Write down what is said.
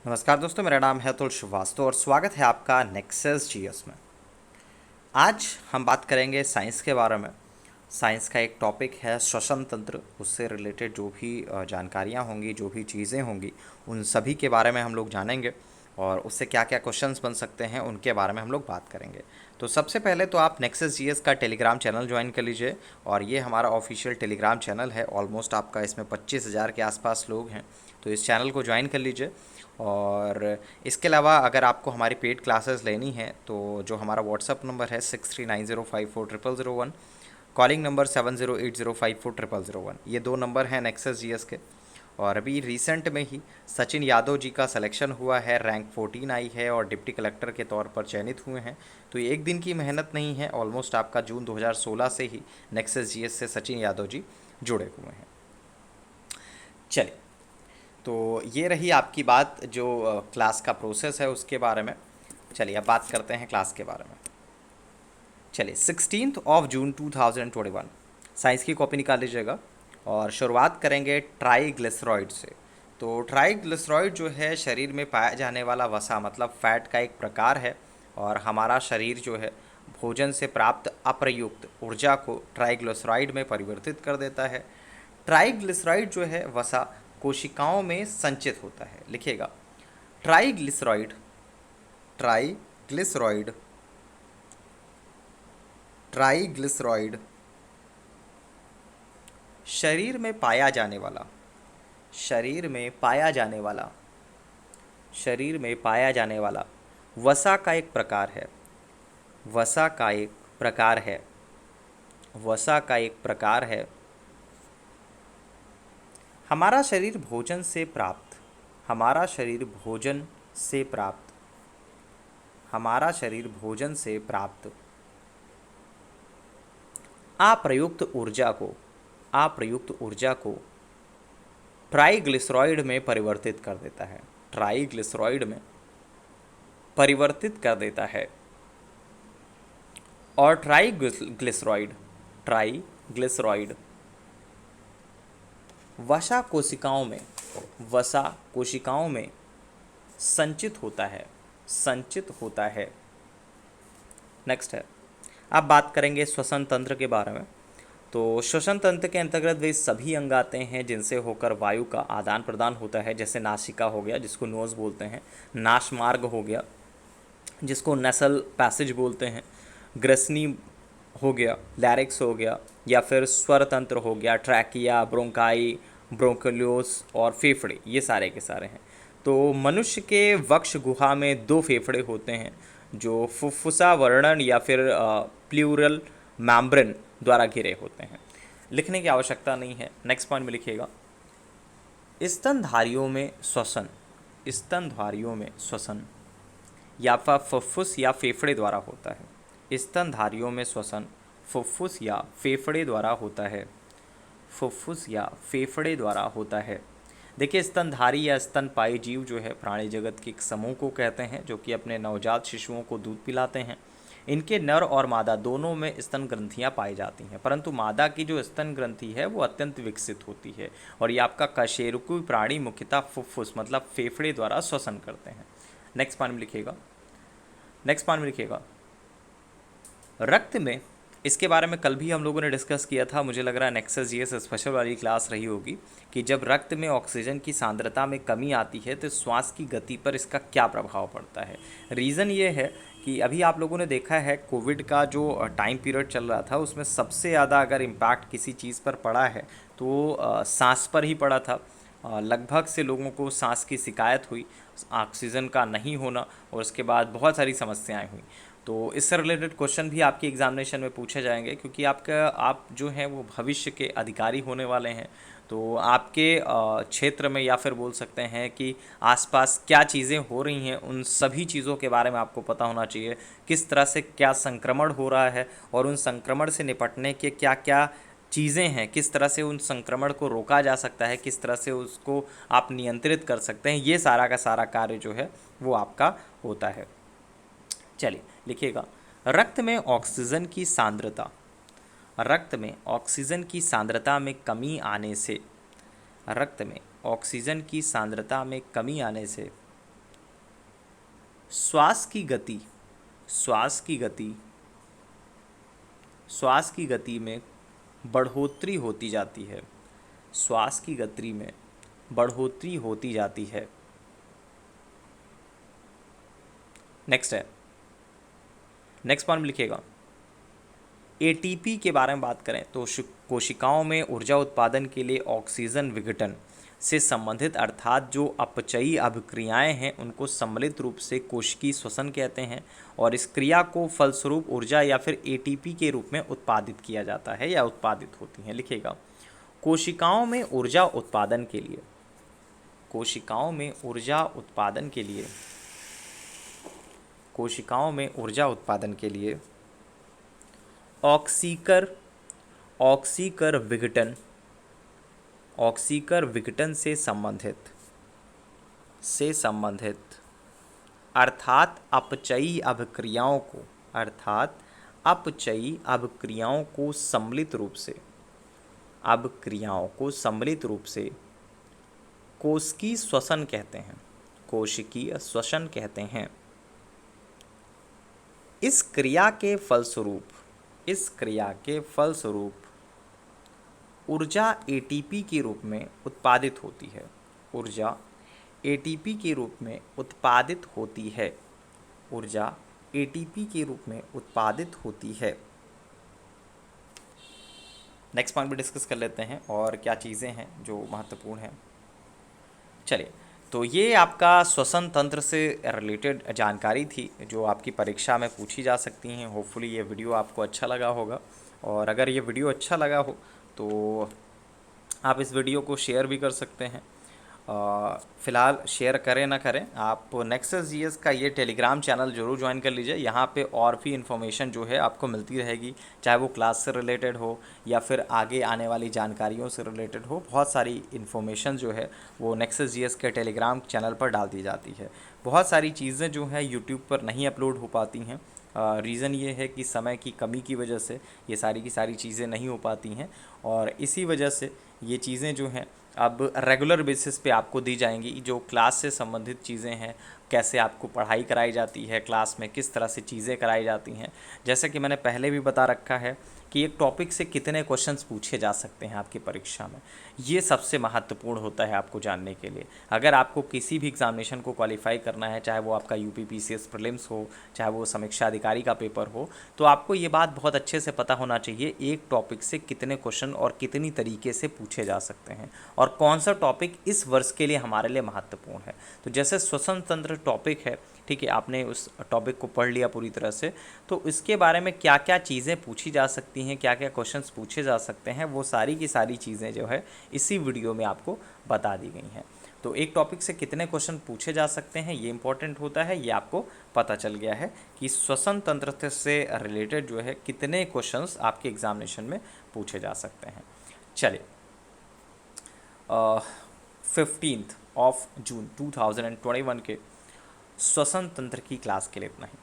नमस्कार दोस्तों, मेरा नाम है अतुल श्रीवास्तव और स्वागत है आपका नेक्सस जीएस में। आज हम बात करेंगे साइंस के बारे में। साइंस का एक टॉपिक है श्वसन तंत्र। उससे रिलेटेड जो भी जानकारियाँ होंगी, जो भी चीज़ें होंगी, उन सभी के बारे में हम लोग जानेंगे और उससे क्या क्या क्वेश्चंस बन सकते हैं उनके बारे में हम लोग बात करेंगे। तो सबसे पहले तो आप नेक्सस जीएस का टेलीग्राम चैनल ज्वाइन कर लीजिए और ये हमारा ऑफिशियल टेलीग्राम चैनल है। ऑलमोस्ट आपका इसमें 25,000 के आसपास लोग हैं, तो इस चैनल को ज्वाइन कर लीजिए। और इसके अलावा अगर आपको हमारी पेड क्लासेस लेनी है तो जो हमारा व्हाट्सअप नंबर है 6390540001, कॉलिंग नंबर 7080540001, ये दो नंबर हैं नेक्सस जीएस के। और अभी रिसेंट में ही सचिन यादव जी का सिलेक्शन हुआ है, रैंक 14 आई है और डिप्टी कलेक्टर के तौर पर चयनित हुए हैं। तो ये एक दिन की मेहनत नहीं है, ऑलमोस्ट आपका जून 2016 से ही नेक्सस जीएस से सचिन यादव जी जुड़े हुए हैं। चलिए, तो ये रही आपकी बात जो क्लास का प्रोसेस है उसके बारे में। चलिए अब बात करते हैं क्लास के बारे में। चलिए, 16 जून 2021 साइंस की कॉपी निकाल लीजिएगा और शुरुआत करेंगे ट्राइग्लिसरॉइड से। तो ट्राइग्लिसरॉइड जो है शरीर में पाया जाने वाला वसा मतलब फैट का एक प्रकार है और हमारा शरीर जो है भोजन से प्राप्त अप्रयुक्त ऊर्जा को ट्राइग्लिसराइड में परिवर्तित कर देता है। ट्राइग्लिसराइड जो है वसा कोशिकाओं में संचित होता है। लिखिएगा, ट्राइग्लिसराइड, ट्राइग्लिसराइड, ट्राइग्लिसराइड शरीर में पाया जाने वाला, शरीर में पाया जाने वाला, शरीर में पाया जाने वाला वसा का एक प्रकार है। वसा का एक प्रकार है, वसा का एक प्रकार है। हमारा शरीर भोजन से प्राप्त, हमारा शरीर भोजन से प्राप्त, हमारा शरीर भोजन से प्राप्त अप्रयुक्त ऊर्जा को, अप्रयुक्त ऊर्जा को ट्राइग्लिसराइड में परिवर्तित कर देता है। ट्राइग्लिसराइड में परिवर्तित कर देता है। और ट्राइग्लिसराइड, ट्राइग्लिसराइड वसा कोशिकाओं में, वसा कोशिकाओं में संचित होता है, संचित होता है। नेक्स्ट है, अब बात करेंगे श्वसन तंत्र के बारे में। तो श्वसन तंत्र के अंतर्गत वे सभी अंग आते हैं जिनसे होकर वायु का आदान प्रदान होता है, जैसे नासिका हो गया जिसको नोज़ बोलते हैं, नाशमार्ग हो गया जिसको नेसल पैसेज बोलते हैं, ग्रसनी हो गया, लैरिक्स हो गया, या फिर स्वर तंत्र हो गया, ट्रैकिया, ब्रोंकाई, ब्रोंकोलियोस और फेफड़े, ये सारे के सारे हैं। तो मनुष्य के वक्ष गुहा में दो फेफड़े होते हैं जो फुफ्फुसा वर्णन या फिर प्लूरल मैम्ब्रेन द्वारा घिरे होते हैं। लिखने की आवश्यकता नहीं है। नेक्स्ट पॉइंट में लिखिएगा, स्तनधारियों में श्वसन, स्तनधारियों में श्वसन या फुफ्फुस या फेफड़े द्वारा होता है। स्तनधारियों में श्वसन फुफ्फुस या फेफड़े द्वारा होता है, फुफ्फुस या फेफड़े द्वारा होता है। देखिए, स्तनधारी या स्तनपायी जीव जो है प्राणी जगत के एक समूह को कहते हैं जो कि अपने नवजात शिशुओं को दूध पिलाते हैं। इनके नर और मादा दोनों में स्तन ग्रंथियाँ पाई जाती हैं, परंतु मादा की जो स्तन ग्रंथि है वो अत्यंत विकसित होती है और ये आपका कशेरुकी प्राणी मुख्यतः फुफ्फुस मतलब फेफड़े द्वारा श्वसन करते हैं। नेक्स्ट पॉइंट में लिखिएगा, नेक्स्ट पॉइंट में लिखिएगा, रक्त में, इसके बारे में कल भी हम लोगों ने डिस्कस किया था, मुझे लग रहा है नेक्सस जीएस स्पेशल वाली क्लास रही होगी, कि जब रक्त में ऑक्सीजन की सांद्रता में कमी आती है तो श्वास की गति पर इसका क्या प्रभाव पड़ता है। रीज़न ये है कि अभी आप लोगों ने देखा है कोविड का जो टाइम पीरियड चल रहा था उसमें सबसे ज़्यादा अगर इम्पैक्ट किसी चीज़ पर पड़ा है तो सांस पर ही पड़ा था। लगभग से लोगों को सांस की शिकायत हुई, ऑक्सीजन का नहीं होना, और उसके बाद बहुत सारी समस्याएं हुई। तो इससे रिलेटेड क्वेश्चन भी आपके एग्जामिनेशन में पूछे जाएंगे क्योंकि आप जो हैं वो भविष्य के अधिकारी होने वाले हैं। तो आपके क्षेत्र में या फिर बोल सकते हैं कि आसपास क्या चीज़ें हो रही हैं उन सभी चीज़ों के बारे में आपको पता होना चाहिए। किस तरह से क्या संक्रमण हो रहा है और उन संक्रमण से निपटने के क्या क्या चीज़ें हैं, किस तरह से उन संक्रमण को रोका जा सकता है, किस तरह से उसको आप नियंत्रित कर सकते हैं, ये सारा का सारा कार्य जो है वो आपका होता है। चलिए लिखिएगा, रक्त में ऑक्सीजन की सांद्रता, रक्त में ऑक्सीजन की सांद्रता में कमी आने से, रक्त में ऑक्सीजन की सांद्रता में कमी आने से श्वास की गति, श्वास की गति, श्वास की गति में बढ़ोतरी होती जाती है, श्वास की गति में बढ़ोतरी होती जाती है। नेक्स्ट है, नेक्स्ट पॉइंट लिखिएगा। एटीपी के बारे में बात करें तो कोशिकाओं में ऊर्जा उत्पादन के लिए ऑक्सीजन विघटन से संबंधित अर्थात जो अपचयी अभिक्रियाएं हैं उनको सम्मिलित रूप से कोशिकीय श्वसन कहते हैं, और इस क्रिया को फलस्वरूप ऊर्जा या फिर एटीपी के रूप में उत्पादित किया जाता है या उत्पादित होती हैं। लिखिएगा, कोशिकाओं में ऊर्जा उत्पादन के लिए, कोशिकाओं में ऊर्जा उत्पादन के लिए, कोशिकाओं में ऊर्जा उत्पादन के लिए ऑक्सीकर विघटन, ऑक्सीकर विघटन से संबंधित अर्थात अपचयी अभिक्रियाओं को, अर्थात अपचयी अभिक्रियाओं को सम्मिलित रूप से, अभिक्रियाओं को सम्मिलित रूप से कोशिकीय श्वसन कहते हैं, कोशिकीय श्वसन कहते हैं। इस क्रिया के फलस्वरूप, इस क्रिया के फलस्वरूप ऊर्जा एटीपी के रूप में उत्पादित होती है, ऊर्जा एटीपी के रूप में उत्पादित होती है, ऊर्जा एटीपी के रूप में उत्पादित होती है। नेक्स्ट पॉइंट भी डिस्कस कर लेते हैं और क्या चीज़ें हैं जो महत्वपूर्ण हैं। चलिए, तो ये आपका श्वसन तंत्र से रिलेटेड जानकारी थी जो आपकी परीक्षा में पूछी जा सकती हैं। होपफुली ये वीडियो आपको अच्छा लगा होगा, और अगर ये वीडियो अच्छा लगा हो तो आप इस वीडियो को शेयर भी कर सकते हैं। फ़िलहाल शेयर करें ना करें, आप नेक्सस जीएस का ये टेलीग्राम चैनल ज़रूर ज्वाइन कर लीजिए। यहाँ पे और भी इन्फॉर्मेशन जो है आपको मिलती रहेगी, चाहे वो क्लास से रिलेटेड हो या फिर आगे आने वाली जानकारियों से रिलेटेड हो। बहुत सारी इन्फॉर्मेशन जो है वो नेक्सस जीएस के टेलीग्राम चैनल पर डाल दी जाती है। बहुत सारी चीज़ें जो हैं यूट्यूब पर नहीं अपलोड हो पाती हैं। रीज़न ये है कि समय की कमी की वजह से ये सारी की सारी चीज़ें नहीं हो पाती हैं, और इसी वजह से ये चीज़ें जो हैं अब रेगुलर बेसिस पे आपको दी जाएंगी। जो क्लास से संबंधित चीज़ें हैं, कैसे आपको पढ़ाई कराई जाती है, क्लास में किस तरह से चीज़ें कराई जाती हैं। जैसा कि मैंने पहले भी बता रखा है कि एक टॉपिक से कितने क्वेश्चंस पूछे जा सकते हैं आपकी परीक्षा में, ये सबसे महत्वपूर्ण होता है आपको जानने के लिए। अगर आपको किसी भी एग्जामिनेशन को क्वालिफाई करना है, चाहे वो आपका यूपीपीसीएस प्रीलिम्स हो, चाहे वो समीक्षा अधिकारी का पेपर हो, तो आपको ये बात बहुत अच्छे से पता होना चाहिए एक टॉपिक से कितने क्वेश्चन और कितनी तरीके से पूछे जा सकते हैं, और कौन सा टॉपिक इस वर्ष के लिए हमारे लिए महत्वपूर्ण है। तो जैसे श्वसन तंत्र टॉपिक है, ठीक है, आपने उस टॉपिक को पढ़ लिया पूरी तरह से, तो इसके बारे में क्या क्या चीज़ें पूछी जा सकती हैं, क्या क्या क्वेश्चंस पूछे जा सकते हैं, वो सारी की सारी चीज़ें जो है इसी वीडियो में आपको बता दी गई हैं। तो एक टॉपिक से कितने क्वेश्चन पूछे जा सकते हैं ये इंपॉर्टेंट होता है, ये आपको पता चल गया है कि श्वसन तंत्र से रिलेटेड जो है कितने क्वेश्चंस आपके एग्जामिनेशन में पूछे जा सकते हैं। चलिए, 15 जून 2021 के श्वसन तंत्र की क्लास के लिए इतना ही।